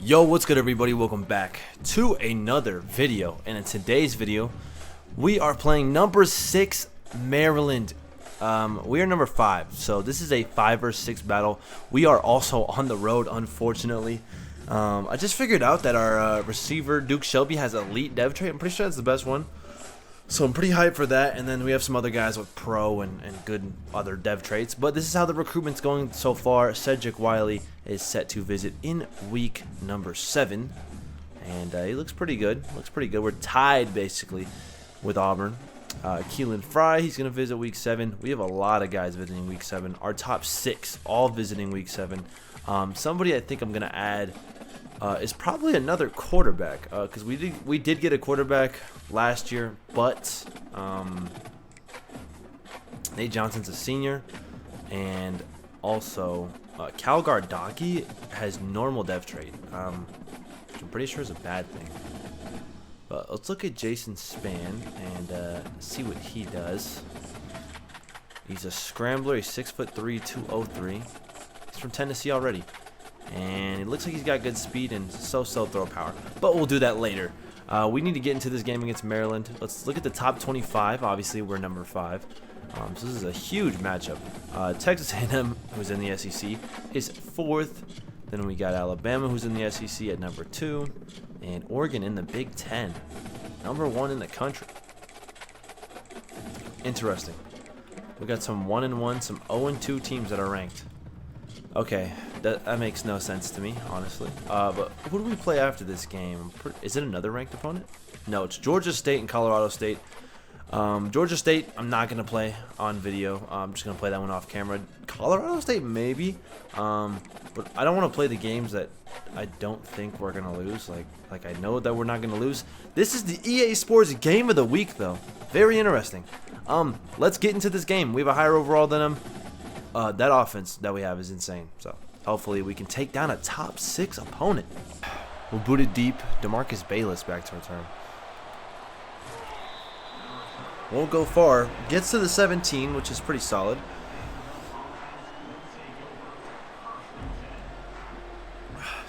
Yo, what's good everybody? Welcome back to another video, and in today's video we are playing number 6 Maryland. We are number 5, so this is a 5 vs 6 battle. We are also on the road, unfortunately. I just figured out that our receiver Duke Shelby has elite dev trait. I'm pretty sure that's the best one, so I'm pretty hyped for that. And then we have some other guys with pro and good other dev traits. But this is how the recruitment's going so far. Cedric Wiley is set to visit in week number 7, and he looks pretty good. We're tied basically with Auburn. Keelan Fry, he's going to visit week 7. We have a lot of guys visiting week 7. Our top 6 all visiting week 7. Somebody I think I'm going to add is probably another quarterback, because we did get a quarterback last year, but Nate Johnson's a senior, and also Cal Gardocki has normal dev trait, which I'm pretty sure is a bad thing. But let's look at Jason Spann and see what he does. He's a scrambler. He's 6'3", 203. He's from Tennessee already. And it looks like he's got good speed and so-so throw power. But we'll do that later. We need to get into this game against Maryland. Let's look at the top 25. Obviously, we're number 5. So this is a huge matchup. Texas A&M, who's in the SEC, is 4th. Then we got Alabama, who's in the SEC at number 2. And Oregon in the Big Ten, number 1 in the country. Interesting. We got some 1-1, some 0-2 teams that are ranked. Okay, that makes no sense to me, honestly. But who do we play after this game? Is it another ranked opponent? No, it's Georgia State and Colorado State. Georgia State, I'm not going to play on video. I'm just going to play that one off camera. Colorado State, maybe. But I don't want to play the games that I don't think we're going to lose. Like I know that we're not going to lose. This is the EA Sports Game of the Week, though. Very interesting. Let's get into this game. We have a higher overall than them. That offense that we have is insane. So hopefully we can take down a top 6 opponent. We'll boot it deep. DeMarcus Bayless back to return. Won't go far. Gets to the 17, which is pretty solid.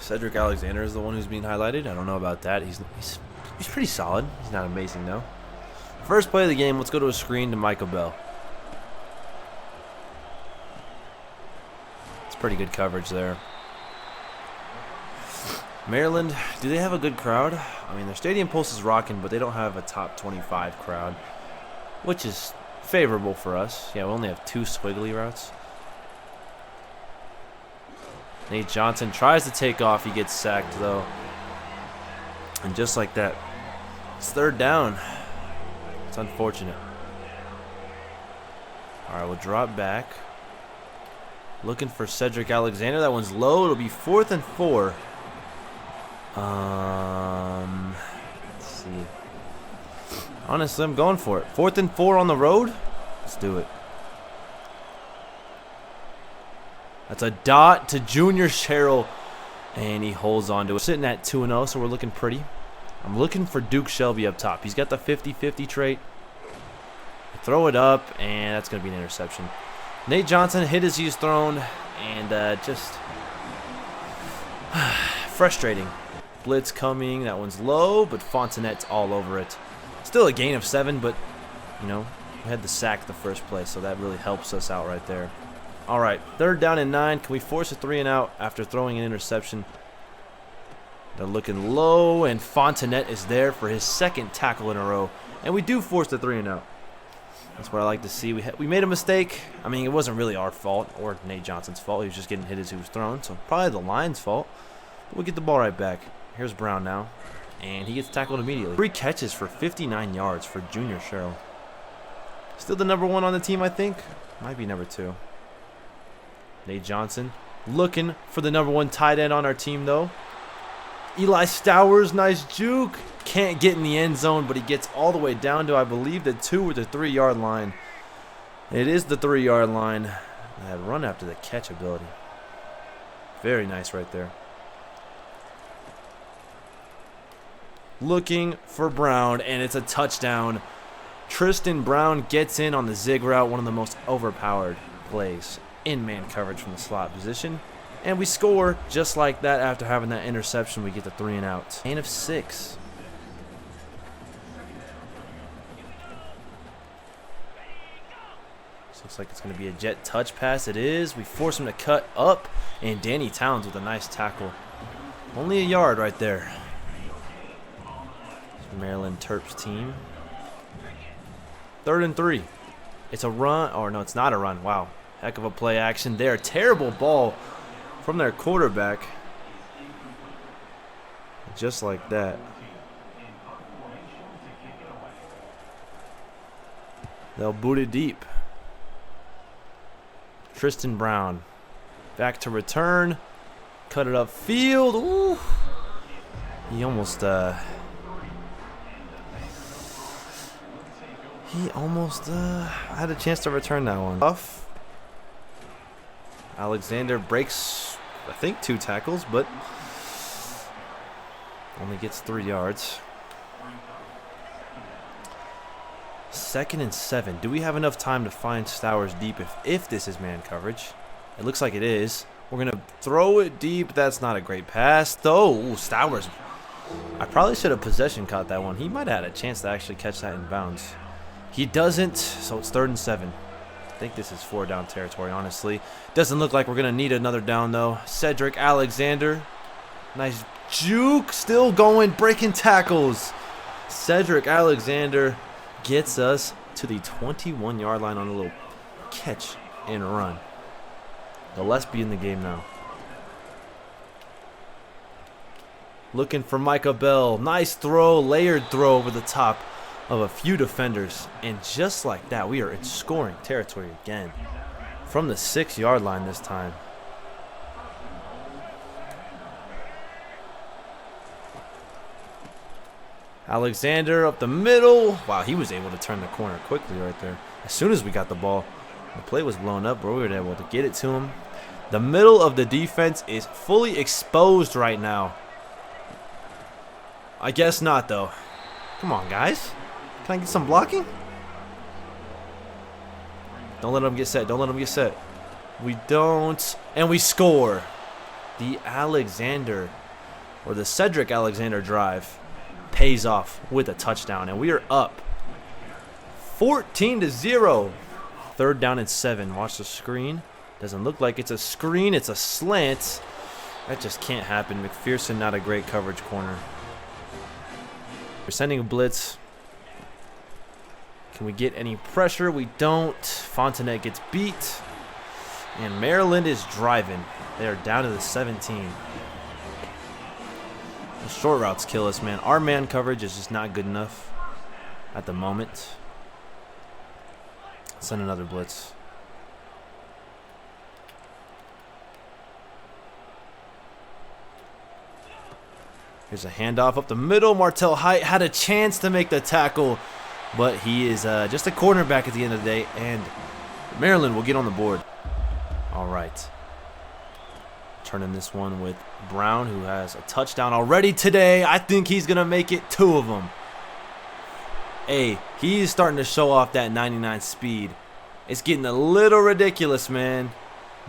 Cedric Alexander is the one who's being highlighted. I don't know about that. He's pretty solid. He's not amazing, though. First play of the game, let's go to a screen to Michael Bell. It's pretty good coverage there. Maryland, do they have a good crowd? I mean, their stadium pulse is rocking, but they don't have a top 25 crowd, which is favorable for us. Yeah, we only have 2 squiggly routes. Nate Johnson tries to take off. He gets sacked, though. And just like that, it's 3rd down. It's unfortunate. All right, we'll drop back. Looking for Cedric Alexander. That one's low. It'll be 4th and 4. Let's see. Honestly, I'm going for it. 4th and 4 on the road. Let's do it. That's a dot to Junior Sherrill, and he holds on to it. We're sitting at 2-0, so we're looking pretty. I'm looking for Duke Shelby up top. He's got the 50-50 trait. Throw it up, and that's going to be an interception. Nate Johnson hit as he's thrown, and just frustrating. Blitz coming. That one's low, but Fontenette's all over it. Still a gain of 7, but, you know, we had the sack the first play, so that really helps us out right there. All right, 3rd down and 9. Can we force a 3 and out after throwing an interception? They're looking low, and Fontenette is there for his 2nd tackle in a row. And we do force the 3 and out. That's what I like to see. We made a mistake. I mean, it wasn't really our fault or Nate Johnson's fault. He was just getting hit as he was thrown, so probably the line's fault. But we'll get the ball right back. Here's Brown now, and he gets tackled immediately. 3 catches for 59 yards for Junior Sherrill. Still the number 1 on the team, I think. Might be number 2. Nate Johnson looking for the number 1 tight end on our team, though. Eli Stowers, nice juke. Can't get in the end zone, but he gets all the way down to, I believe, the 2 or the 3-yard line. It is the 3-yard line. That run after the catch ability. Very nice right there. Looking for Brown, and it's a touchdown. Tristan Brown gets in on the zig route, one of the most overpowered plays in man coverage from the slot position. And we score just like that after having that interception. We get the 3 and out. Gain of 6. Looks like it's going to be a jet touch pass. It is. We force him to cut up. And Danny Towns with a nice tackle. Only a yard right there. Maryland Terps team. 3rd and 3. It's a run. Or no, it's not a run. Wow. Heck of a play action there. Terrible ball from their quarterback. Just like that. They'll boot it deep. Tristan Brown. Back to return. Cut it upfield. Ooh. He almost had a chance to return that one. Tough. Alexander breaks, I think, 2 tackles, but only gets 3 yards. 2nd and 7. Do we have enough time to find Stowers deep if this is man coverage? It looks like it is. We're going to throw it deep. That's not a great pass, though. Ooh, Stowers. I probably should have possession caught that one. He might have had a chance to actually catch that in bounds. He doesn't, so it's 3rd and 7. I think this is 4 down territory, honestly. Doesn't look like we're going to need another down, though. Cedric Alexander. Nice juke. Still going, breaking tackles. Cedric Alexander gets us to the 21-yard line on a little catch and run. Gillespie in the game now. Looking for Micah Bell. Nice throw, layered throw over the top of a few defenders. And just like that, we are in scoring territory again. From the 6-yard line this time. Alexander up the middle. Wow, he was able to turn the corner quickly right there. As soon as we got the ball, the play was blown up, but we were able to get it to him. The middle of the defense is fully exposed right now. I guess not, though. Come on, guys. Can I get some blocking? Don't let them get set. Don't let them get set. We don't. And we score. The Alexander, or the Cedric Alexander drive, pays off with a touchdown. And we are up 14-0. 3rd down and 7. Watch the screen. Doesn't look like it's a screen. It's a slant. That just can't happen. McPherson, not a great coverage corner. We're sending a blitz. Can we get any pressure? We don't. Fontenette gets beat. And Maryland is driving. They are down to the 17. The short routes kill us, man. Our man coverage is just not good enough at the moment. Send another blitz. Here's a handoff up the middle. Martell Height had a chance to make the tackle, but he is just a cornerback at the end of the day, and Maryland will get on the board. All right. Turning this one with Brown, who has a touchdown already today. I think he's going to make it 2 of them. Hey, he's starting to show off that 99 speed. It's getting a little ridiculous, man.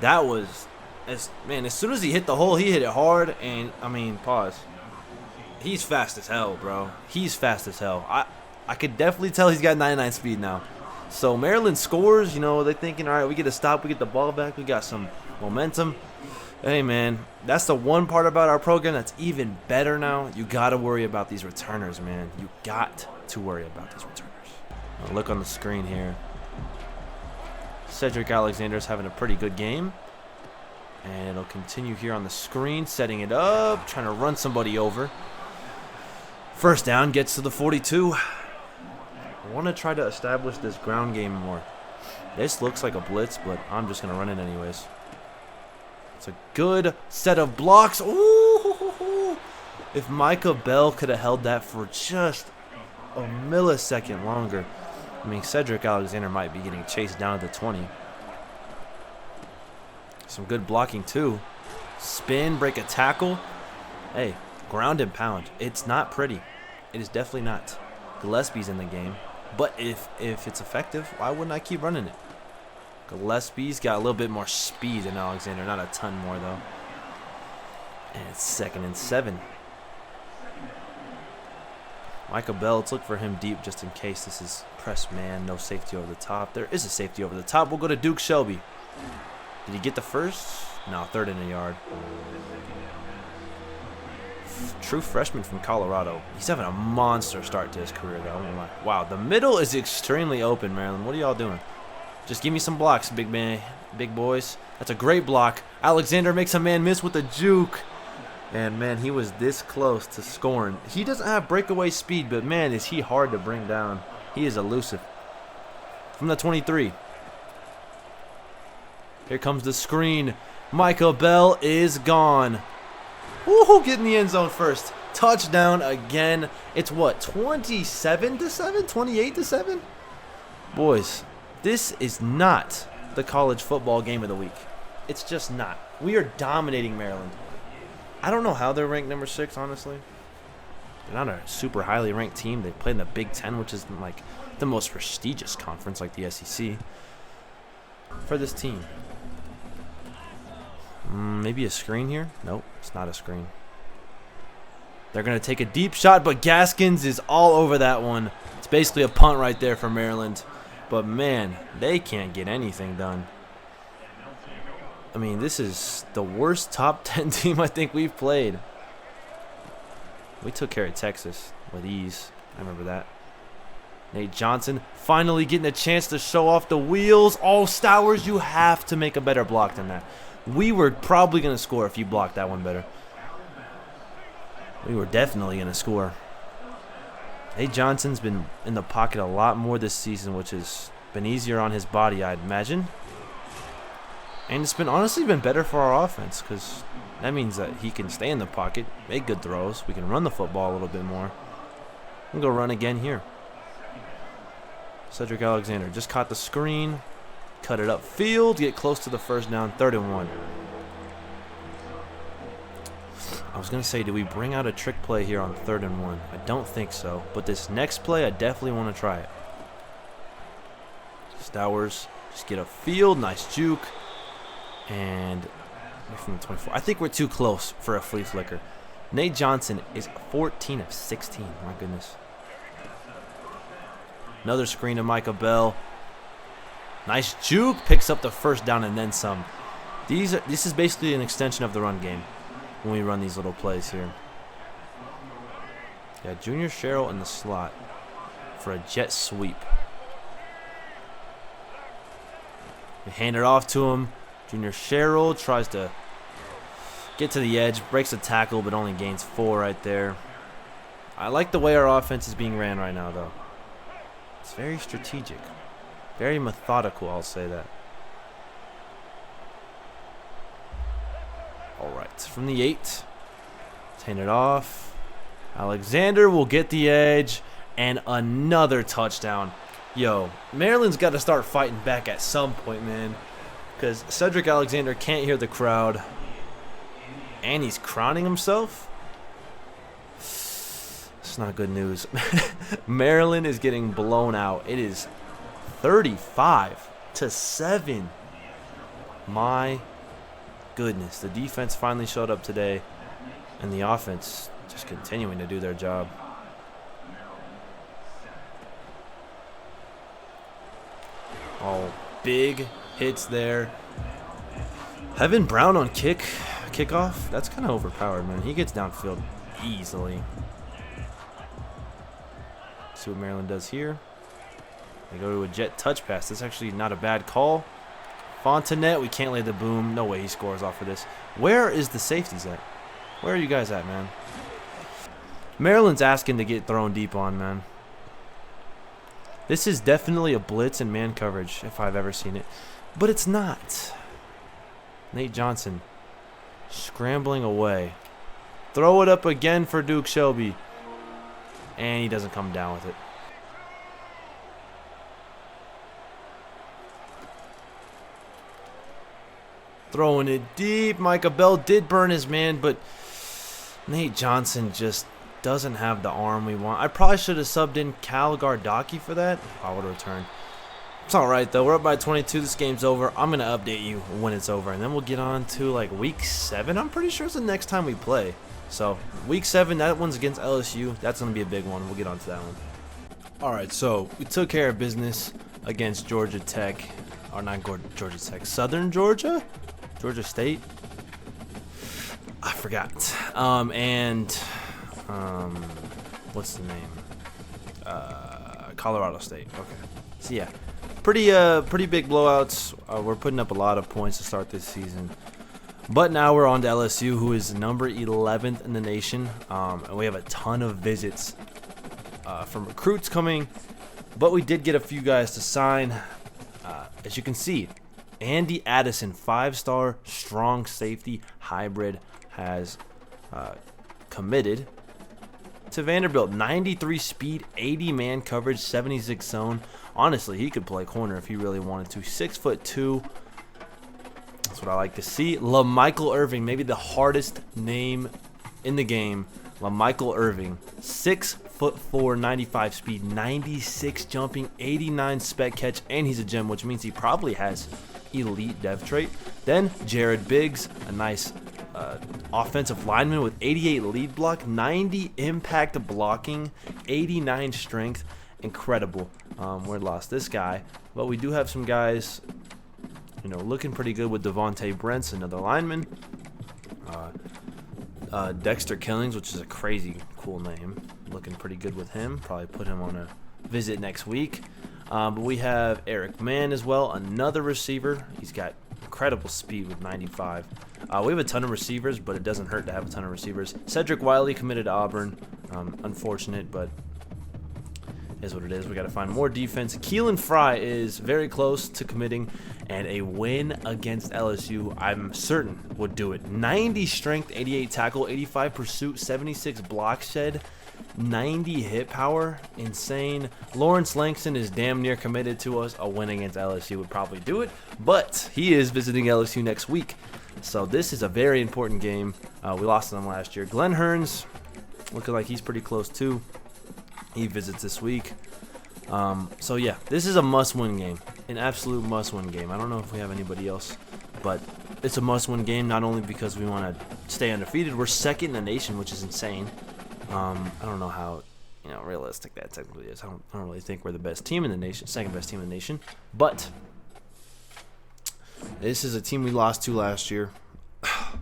That was, as soon as he hit the hole, he hit it hard. And, I mean, pause. He's fast as hell, bro. He's fast as hell. I could definitely tell he's got 99 speed now. So, Maryland scores. You know, they're thinking, all right, we get a stop. We get the ball back. We got some momentum. Hey, man, that's the one part about our program that's even better now. You got to worry about these returners, man. You got to worry about these returners. Now look on the screen here. Cedric Alexander's having a pretty good game. And it'll continue here on the screen, setting it up, trying to run somebody over. First down, gets to the 42. I want to try to establish this ground game more. This looks like a blitz, but I'm just going to run it anyways. It's a good set of blocks. Ooh! If Micah Bell could have held that for just a millisecond longer, I mean, Cedric Alexander might be getting chased down to the 20. Some good blocking, too. Spin, break a tackle. Hey, ground and pound. It's not pretty. It is definitely not. Gillespie's in the game. But if it's effective, why wouldn't I keep running it? Gillespie's got a little bit more speed than Alexander. Not a ton more, though. And it's 2nd and 7. Michael Bell, let's look for him deep just in case this is press man. No safety over the top. There is a safety over the top. We'll go to Duke Shelby. Did he get the first? No, 3rd and a yard. True freshman from Colorado. He's having a monster start to his career, though. Wow, the middle is extremely open, Maryland. What are y'all doing? Just give me some blocks, big man, big boys. That's a great block. Alexander makes a man miss with a juke. And, man, he was this close to scoring. He doesn't have breakaway speed, but, man, is he hard to bring down. He is elusive. From the 23. Here comes the screen. Michael Bell is gone. Woohoo, get in the end zone first. Touchdown again. It's what, 27-7? 28-7? Boys, this is not the college football game of the week. It's just not. We are dominating Maryland. I don't know how they're ranked number 6, honestly. They're not a super highly ranked team. They play in the Big Ten, which is like the most prestigious conference, like the SEC. For this team. Maybe a screen here? Nope, it's not a screen. They're going to take a deep shot, but Gaskins is all over that one. It's basically a punt right there for Maryland. But, man, they can't get anything done. I mean, this is the worst top 10 team I think we've played. We took care of Texas with ease. I remember that. Nate Johnson finally getting a chance to show off the wheels. Oh, Stowers, you have to make a better block than that. We were probably going to score if you blocked that one better. We were definitely going to score. Nate Johnson's been in the pocket a lot more this season, which has been easier on his body, I'd imagine. And it's been honestly been better for our offense because that means that he can stay in the pocket, make good throws. We can run the football a little bit more. We'll go run again here. Cedric Alexander just caught the screen. Cut it upfield, get close to the first down, 3rd and 1. I was going to say, do we bring out a trick play here on 3rd and 1? I don't think so, but this next play, I definitely want to try it. Stowers, just get upfield, nice juke. And from the 24. I think we're too close for a flea flicker. Nate Johnson is 14 of 16. My goodness. Another screen to Michael Bell. Nice juke. Picks up the first down and then some. This is basically an extension of the run game when we run these little plays here. Yeah, Junior Sherrill in the slot for a jet sweep. We hand it off to him. Junior Sherrill tries to get to the edge, breaks a tackle, but only gains 4 right there. I like the way our offense is being ran right now, though. It's very strategic. Very methodical, I'll say that. All right, from the 8. Let's hand it off. Alexander will get the edge, and another touchdown. Yo, Maryland's got to start fighting back at some point, man. Because Cedric Alexander can't hear the crowd. And he's crowning himself. It's not good news. Maryland is getting blown out. It is 35-7. My goodness. The defense finally showed up today. And the offense just continuing to do their job. Oh, big hits there. Heaven Brown on kickoff. That's kind of overpowered, man. He gets downfield easily. See what Maryland does here. They go to a jet touch pass. That's actually not a bad call. Fontenette, we can't lay the boom. No way he scores off of this. Where is the safeties at? Where are you guys at, man? Maryland's asking to get thrown deep on, man. This is definitely a blitz and man coverage, if I've ever seen it. But it's not. Nate Johnson scrambling away. Throw it up again for Duke Shelby. And he doesn't come down with it. Throwing it deep. Micah Bell did burn his man, but Nate Johnson just doesn't have the arm we want. I probably should have subbed in Cal Gardaki for that. I would have returned. It's alright though. We're up by 22. This game's over. I'm going to update you when it's over. And then we'll get on to like week 7. I'm pretty sure it's the next time we play. So week 7, that one's against LSU. That's going to be a big one. We'll get on to that one. Alright, so we took care of business against Georgia Tech. Or not Georgia Tech. Southern Georgia? Georgia State? I forgot. What's the name? Colorado State. Okay. So yeah. Pretty big blowouts. We're putting up a lot of points to start this season. But now we're on to LSU, who is number 11th in the nation. And we have a ton of visits from recruits coming. But we did get a few guys to sign. As you can see, Andy Addison, 5-star, strong safety, hybrid, has committed to Vanderbilt. 93 speed, 80 man coverage, 76 zone. Honestly, he could play corner if he really wanted to. 6'2". That's what I like to see. LaMichael Irving, maybe the hardest name in the game. LaMichael Irving, 6'4", 95 speed, 96 jumping, 89 spec catch, and he's a gem, which means he probably has elite dev trait. Then Jared Biggs, a nice offensive lineman with 88 lead block, 90 impact blocking, 89 strength. Incredible. We lost this guy, but we do have some guys, looking pretty good with Devontae Brents, another lineman. Dexter Killings, which is a crazy cool name. Looking pretty good with him. Probably put him on a visit next week. But we have Eric Mann as well, another receiver. He's got incredible speed with 95. We have a ton of receivers, but it doesn't hurt to have a ton of receivers. Cedric Wiley committed to Auburn. Unfortunate, but is what it is. We got to find more defense. Keelan Fry is very close to committing, and a win against LSU, I'm certain, would do it. 90 strength, 88 tackle, 85 pursuit, 76 block shed, 90 hit power. Insane. Lawrence Langston is damn near committed to us. A win against LSU would probably do it, but he is visiting LSU next week, so this is a very important game. We lost to them last year. Glenn Hearns, looking like he's pretty close too. He visits this week. So yeah, this is a must-win game, an absolute must-win game. I don't know if we have anybody else, but it's a must-win game, not only because we want to stay undefeated. We're second in the nation, which is insane. I don't know how realistic that technically is. I don't really think we're the best team in the nation, second best team in the nation, but this is a team we lost to last year. I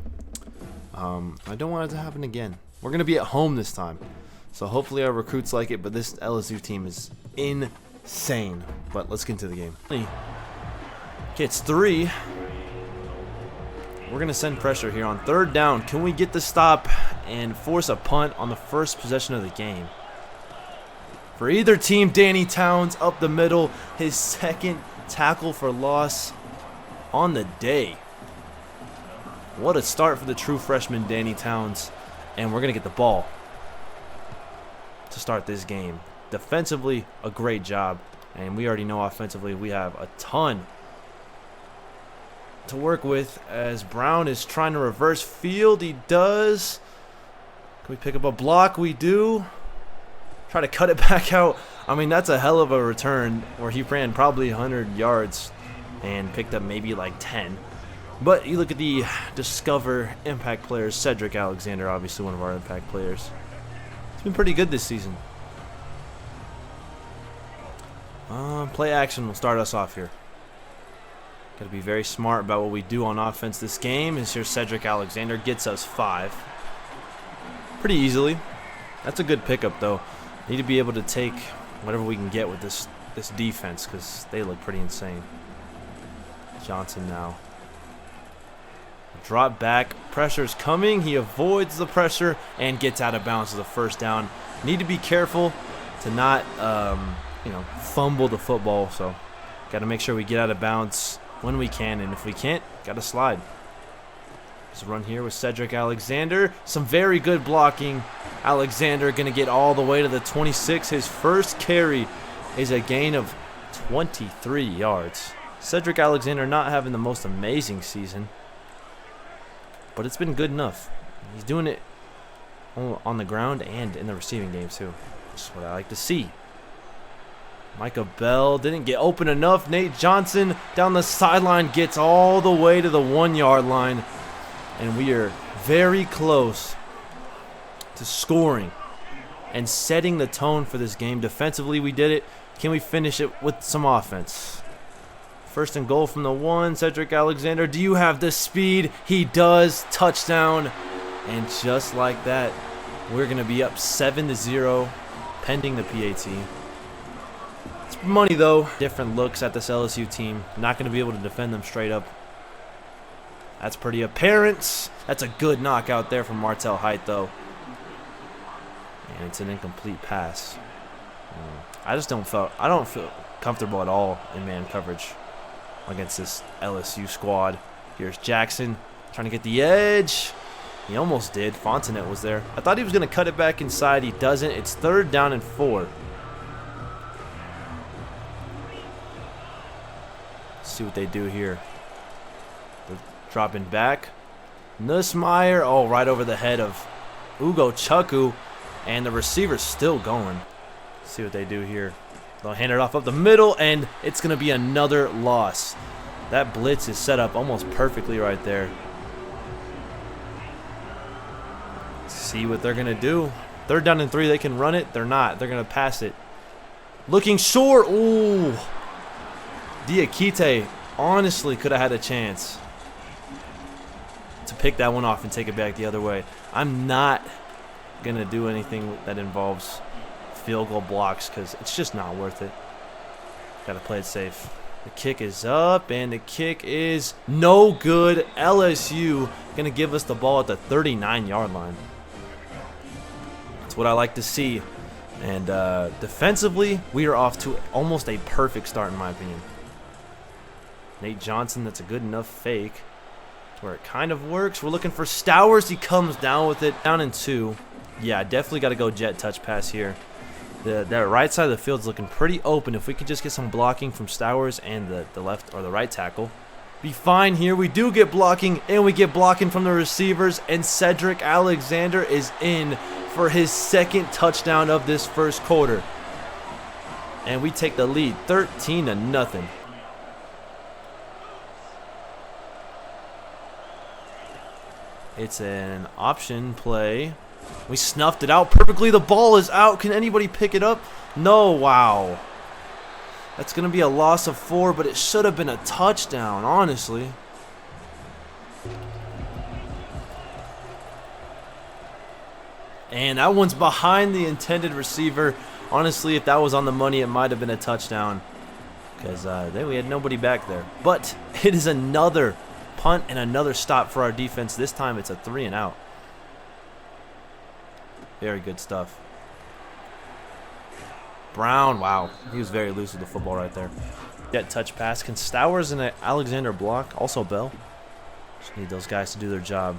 don't want it to happen again. We're gonna be at home this time, so hopefully our recruits like it, but this LSU team is insane. But let's get into the game. Okay, it's 3. We're going to send pressure here on 3rd down. Can we get the stop and force a punt on the first possession of the game? For either team, Danny Towns up the middle. His 2nd tackle for loss on the day. What a start for the true freshman, Danny Towns. And we're going to get the ball to start this game. Defensively, a great job, and we already know offensively we have a ton to work with as Brown is trying to reverse field. He does. Can we pick up a block? We do. Try to cut it back out. I mean, that's a hell of a return where he ran probably 100 yards and picked up maybe like 10. But you look at the Discover impact players. Cedric Alexander, obviously one of our impact players. It's been pretty good this season. Play action will start us off here. Got to be very smart about what we do on offense this game. Is here Cedric Alexander gets us 5 pretty easily. That's a good pickup though. Need to be able to take whatever we can get with this defense because they look pretty insane. Johnson now. Drop back. Pressure's coming. He avoids the pressure and gets out of bounds for the 1st down. Need to be careful to not fumble the football, so got to make sure we get out of bounds when we can, and if we can't, got to slide. Let's run here with Cedric Alexander. Some very good blocking. Alexander going to get all the way to the 26. His first carry is a gain of 23 yards. Cedric Alexander not having the most amazing season, but it's been good enough. He's doing it on the ground and in the receiving game too. That's what I like to see. Micah Bell didn't get open enough. Nate Johnson down the sideline gets all the way to the 1-yard line. And we are very close to scoring and setting the tone for this game. Defensively, we did it. Can we finish it with some offense? First and goal from the 1. Cedric Alexander, do you have the speed? He does. Touchdown. And just like that, we're going to be up 7-0 pending the PAT. It's money, though. Different looks at this LSU team. Not going to be able to defend them straight up. That's pretty apparent. That's a good knockout there from Martell Height, though. And it's an incomplete pass. I don't feel comfortable at all in man coverage against this LSU squad. Here's Jackson trying to get the edge. He almost did. Fontenette was there. I thought he was going to cut it back inside. He doesn't. It's 3rd down and 4. Let's see what they do here. They're dropping back. Nussmeier, oh, right over the head of Ugo Chukwu. And the receiver's still going. Let's see what they do here. They'll hand it off up the middle, and it's going to be another loss. That blitz is set up almost perfectly right there. See what they're going to do. 3rd down and 3, they can run it. They're not. They're going to pass it. Looking short. Ooh. Diakite honestly could have had a chance to pick that one off and take it back the other way. I'm not going to do anything that involves field goal blocks because it's just not worth it. Got to play it safe. The kick is up, and the kick is no good. LSU going to give us the ball at the 39-yard line. That's what I like to see. And defensively, we are off to almost a perfect start, in my opinion. Nate Johnson, that's a good enough fake where it kind of works. We're looking for Stowers. He comes down with it. Down in 2. Yeah, definitely got to go jet touch pass here. That right side of the field is looking pretty open. If we could just get some blocking from Stowers and the left or the right tackle, be fine here. We do get blocking, and we get blocking from the receivers, and Cedric Alexander is in for his 2nd touchdown of this first quarter. And we take the lead 13-0. It's an option play. We snuffed it out perfectly. The ball is out. Can anybody pick it up? No. Wow. That's going to be a loss of 4, but it should have been a touchdown, honestly. And that one's behind the intended receiver. Honestly, if that was on the money, it might have been a touchdown because we had nobody back there. But it is another punt and another stop for our defense. This time it's a 3-and-out. Very good stuff. Brown, wow. He was very loose with the football right there. Get touch pass. Can Stowers and Alexander block? Also Bell. Just need those guys to do their job.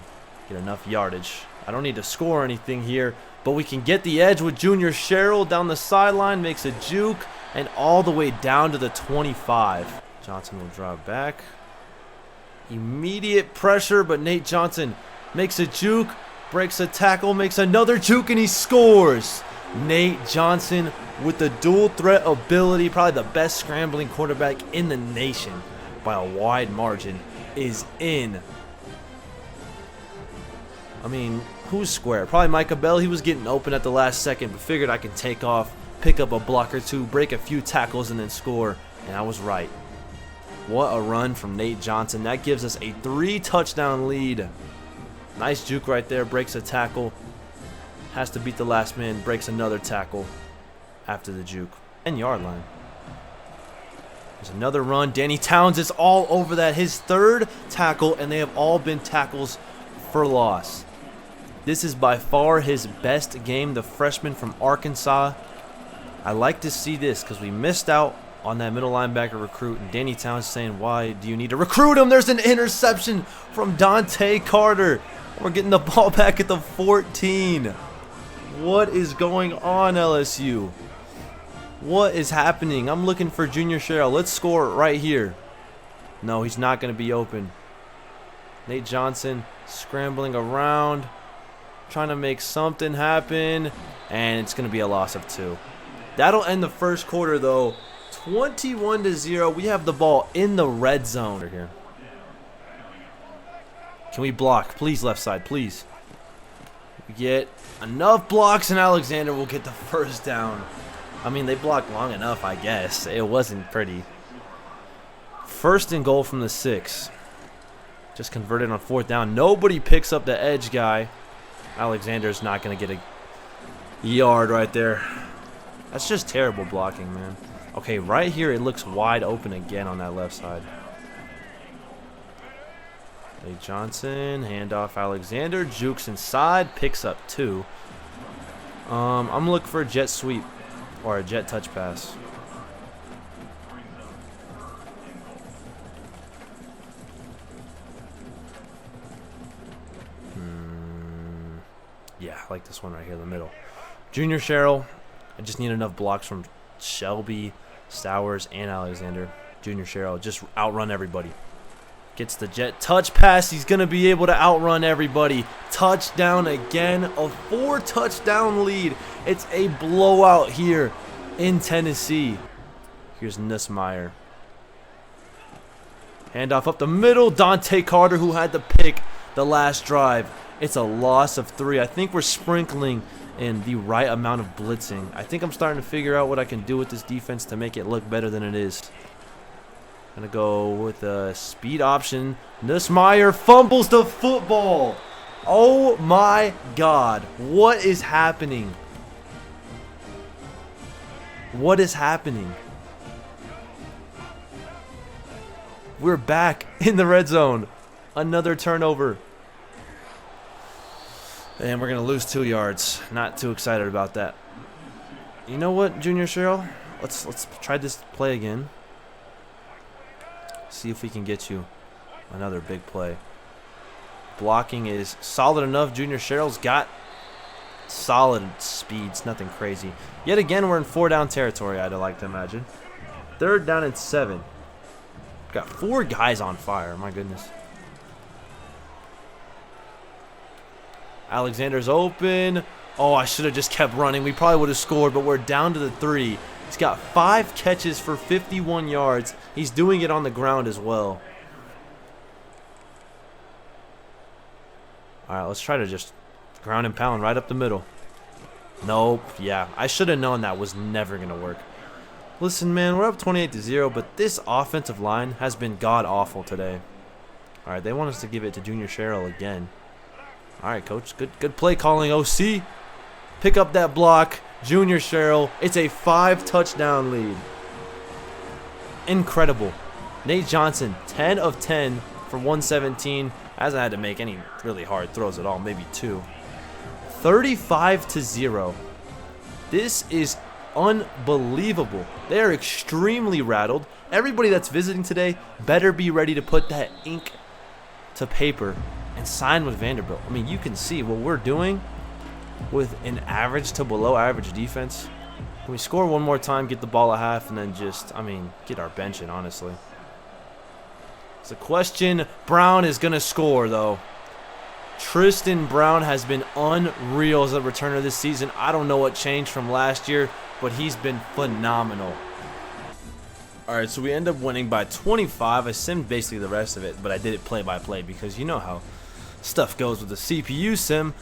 Get enough yardage. I don't need to score anything here, but we can get the edge with Junior Sherrill down the sideline. Makes a juke and all the way down to the 25. Johnson will drop back. Immediate pressure, but Nate Johnson makes a juke. Breaks a tackle, makes another juke, and he scores. Nate Johnson with the dual threat ability, probably the best scrambling quarterback in the nation by a wide margin, is in. I mean, who's square? Probably Micah Bell. He was getting open at the last second, but figured I could take off, pick up a block or two, break a few tackles, and then score. And I was right. What a run from Nate Johnson. That gives us a 3-touchdown lead. Nice juke right there. Breaks a tackle. Has to beat the last man. Breaks another tackle after the juke. 10-yard line. There's another run. Danny Towns is all over that. His 3rd tackle, and they have all been tackles for loss. This is by far his best game. The freshman from Arkansas. I like to see this because we missed out on that middle linebacker recruit. And Danny Towns saying, why do you need to recruit him? There's an interception from Dante Carter. We're getting the ball back at the 14. What is going on, LSU? What is happening? I'm looking for Junior Sherrill. Let's score right here. No, he's not going to be open. Nate Johnson scrambling around, trying to make something happen, and it's going to be a loss of 2. That'll end the first quarter, though. 21-0. We have the ball in the red zone here. Can we block? Please, left side, please. We get enough blocks, and Alexander will get the first down. I mean, they blocked long enough, I guess. It wasn't pretty. First and goal from the 6. Just converted on 4th down. Nobody picks up the edge guy. Alexander's not going to get a yard right there. That's just terrible blocking, man. Okay, right here it looks wide open again on that left side. Nate Johnson, handoff Alexander, jukes inside, picks up 2. I'm looking for a jet sweep or a jet touch pass. Yeah, I like this one right here in the middle. Junior Sherrill. I just need enough blocks from Shelby, Stowers, and Alexander. Junior Sherrill just outrun everybody. Gets the jet touch pass. He's going to be able to outrun everybody. Touchdown again. A 4-touchdown lead. It's a blowout here in Tennessee. Here's Nussmeier. Handoff up the middle. Dante Carter, who had to pick the last drive. It's a loss of 3. I think we're sprinkling in the right amount of blitzing. I think I'm starting to figure out what I can do with this defense to make it look better than it is. Gonna go with a speed option. Nussmeier fumbles the football. Oh my God. What is happening? What is happening? We're back in the red zone. Another turnover. And we're going to lose 2 yards. Not too excited about that. You know what, Junior Sherrill? Let's try this play again. See if we can get you another big play. Blocking is solid enough. Junior Sherrill's got solid speeds. Nothing crazy. Yet again, we're in 4-down territory, I'd like to imagine. 3rd down and 7. Got 4 guys on fire. My goodness. Alexander's open. Oh, I should have just kept running. We probably would have scored, but we're down to the 3. He's got 5 catches for 51 yards. He's doing it on the ground as well. All right, let's try to just ground and pound right up the middle. Nope. Yeah, I should have known that was never going to work. Listen, man, we're up 28-0, but this offensive line has been god-awful today. All right, they want us to give it to Junior Sherrill again. All right, coach. Good play calling, OC. Pick up that block. Junior Sherrill. It's a 5-touchdown lead. Incredible. Nate Johnson, 10 of 10 for 117. Hasn't had to make any really hard throws at all. Maybe 2. 35-0. This is unbelievable. They are extremely rattled. Everybody that's visiting today better be ready to put that ink to paper and sign with Vanderbilt. I mean, you can see what we're doing with an average to below average defense. Can we score one more time, get the ball at half, and then just, I mean, get our bench in, honestly. It's a question. Brown is going to score, though. Tristan Brown has been unreal as a returner this season. I don't know what changed from last year, but he's been phenomenal. All right, so we end up winning by 25. I simmed basically the rest of it, but I did it play by play because you know how stuff goes with the CPU sim.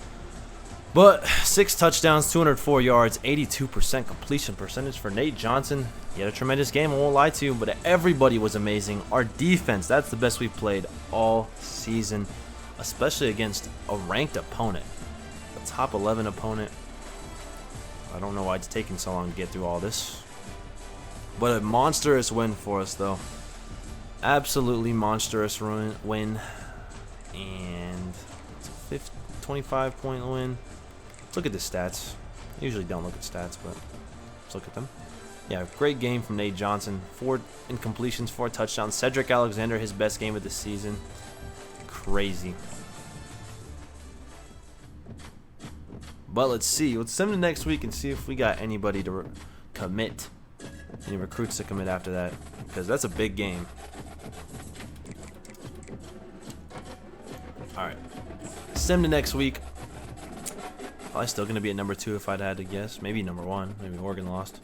But 6 touchdowns, 204 yards, 82% completion percentage for Nate Johnson. He had a tremendous game, I won't lie to you, but everybody was amazing. Our defense, that's the best we've played all season, especially against a ranked opponent, a top 11 opponent. I don't know why it's taking so long to get through all this. But a monstrous win for us, though. Absolutely monstrous win. And it's a 25-point win. Let's look at the stats. I usually don't look at stats, but let's look at them. Yeah, great game from Nate Johnson. 4 incompletions, 4 touchdowns. Cedric Alexander, his best game of the season. Crazy. But let's see. Let's send him next week and see if we got anybody to commit. Any recruits to commit after that. Because that's a big game. Alright. Send him to next week. Probably still going to be at number 2 if I'd had to guess. Maybe number 1. Maybe Oregon lost.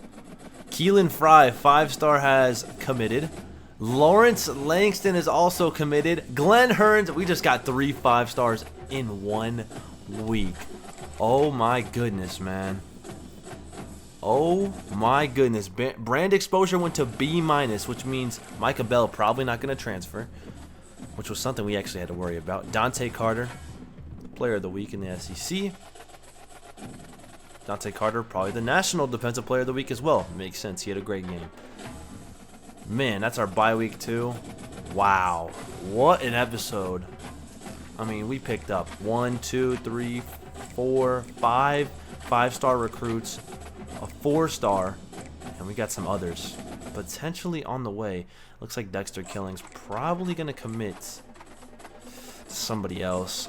Keelan Fry, 5-star, has committed. Lawrence Langston is also committed. Glenn Hearns, we just got 3 5-stars in 1 week. Oh my goodness, man. Oh my goodness. Brand exposure went to B-, which means Micah Bell probably not going to transfer, which was something we actually had to worry about. Dante Carter, player of the week in the SEC. Dante Carter, probably the National Defensive Player of the Week as well. Makes sense. He had a great game. Man, that's our bye week too. Wow. What an episode. I mean, we picked up 1, 2, 3, 4, 5 5-star recruits, a 4-star, and we got some others potentially on the way. Looks like Dexter Killing's probably going to commit somebody else.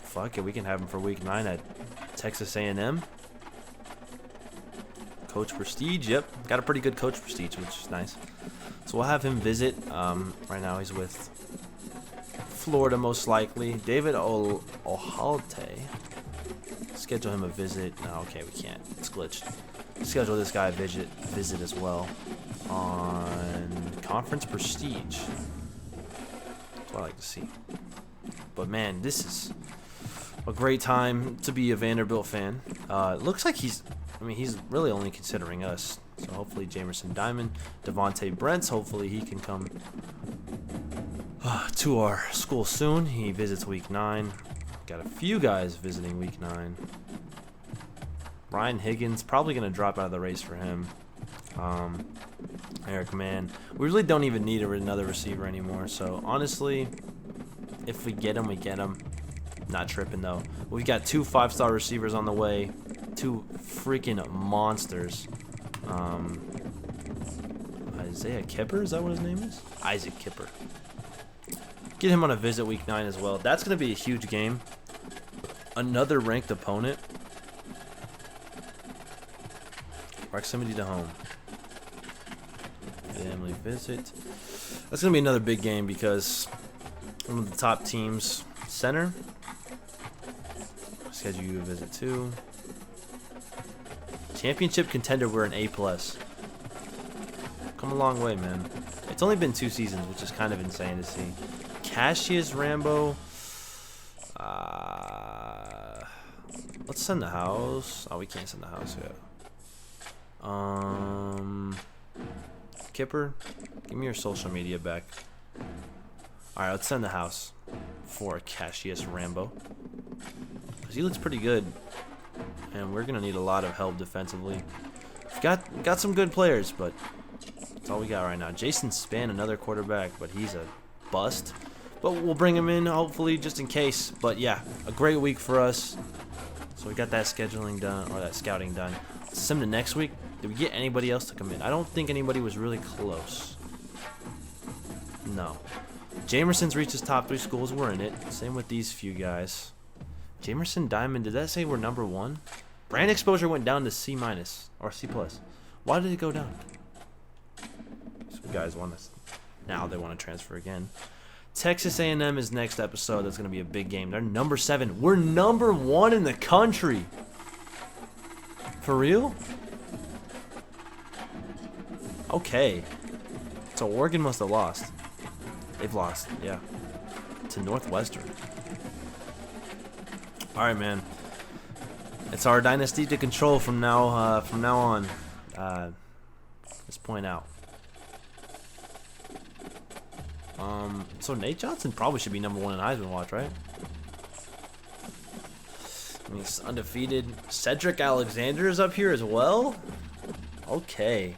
Fuck it, we can have him for week 9 at Texas A&M. Coach Prestige, yep. Got a pretty good Coach Prestige, which is nice. So we'll have him visit. Right now he's with Florida most likely. David Ohalte. Schedule him a visit. No, okay, we can't. It's glitched. Schedule this guy a visit as well on Conference Prestige. That's what I like to see. But man, this is a great time to be a Vanderbilt fan. Looks like he's really only considering us. So hopefully Jamerson Diamond, Devontae Brents, hopefully he can come to our school soon. He visits week 9. Got a few guys visiting week 9. Brian Higgins, probably going to drop out of the race for him. Eric Mann. We really don't even need another receiver anymore. So honestly, if we get him, we get him. Not tripping though. We've got 2 5-star receivers on the way. 2 freaking monsters. Isaiah Kipper, is that what his name is? Isaac Kipper. Get him on a visit week 9 as well. That's going to be a huge game. Another ranked opponent. Proximity to home. Family visit. That's going to be another big game because one of the top teams, center. Schedule you a visit too. Championship contender, we're an A+. Come a long way, man. It's only been 2 seasons, which is kind of insane to see. Cassius Rambo. Let's send the house. Oh, we can't send the house yet. Kipper, give me your social media back. Alright, let's send the house for Cassius Rambo. Because he looks pretty good. And we're going to need a lot of help defensively. We've got some good players, but that's all we got right now. Jason Spann, another quarterback, but he's a bust. But we'll bring him in, hopefully, just in case. But yeah, a great week for us. So we got that scheduling done, or that scouting done. Sim to next week. Did we get anybody else to come in? I don't think anybody was really close. No. Jamerson's reached his top 3 schools. We're in it. Same with these few guys. Jamerson Diamond, did that say we're number 1? Brand exposure went down to C- or C+. Why did it go down? Some guys want us. Now they want to transfer again. Texas A&M is next episode. That's going to be a big game. They're number 7. We're number 1 in the country. For real? Okay. So Oregon must have lost. They've lost, yeah. To Northwestern. Alright, man. It's our dynasty to control from now on. Let's point out. So Nate Johnson probably should be number 1 in Heisman Watch, right? I mean, he's undefeated. Cedric Alexander is up here as well? Okay.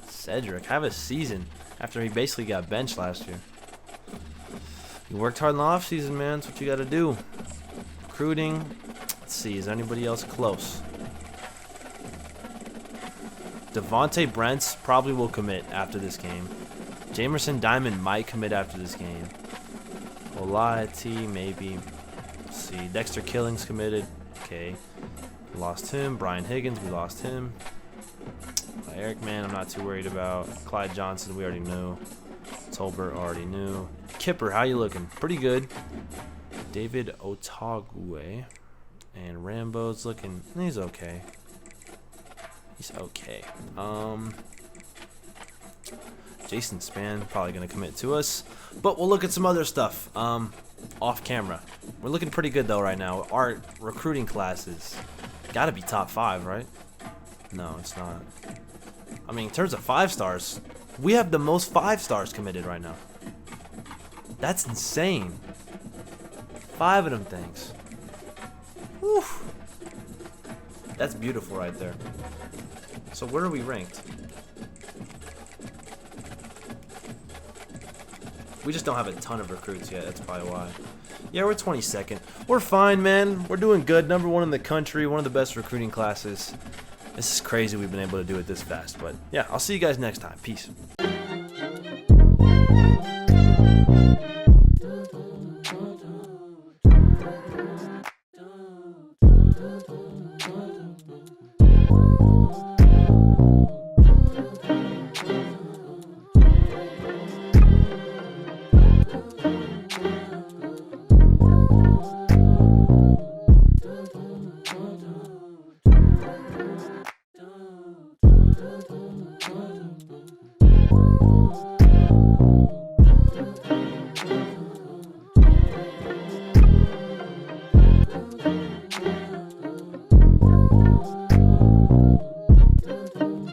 Cedric, have a season after he basically got benched last year. You worked hard in the offseason, man. That's what you got to do. Recruiting. Let's see, is anybody else close? Devontae Brents probably will commit after this game. Jamerson Diamond might commit after this game. Olati, maybe. Let's see, Dexter Killing's committed. Okay. We lost him. Brian Higgins, we lost him. Eric Mann, I'm not too worried about. Clyde Johnson, we already knew. Tolbert, already knew. Kipper, how you looking? Pretty good. David Otague. And Rambo's looking, he's okay. He's okay. Jason Span probably gonna commit to us, but we'll look at some other stuff off camera. We're looking pretty good though right now. Our recruiting classes gotta be top 5, right? No, it's not. I mean, in terms of 5 stars, we have the most 5 stars committed right now. That's insane. 5 of them things. Whew. That's beautiful right there. So where are we ranked? We just don't have a ton of recruits yet. That's probably why. Yeah, we're 22nd. We're fine, man. We're doing good. Number 1 in the country. One of the best recruiting classes. This is crazy we've been able to do it this fast. But yeah, I'll see you guys next time. Peace.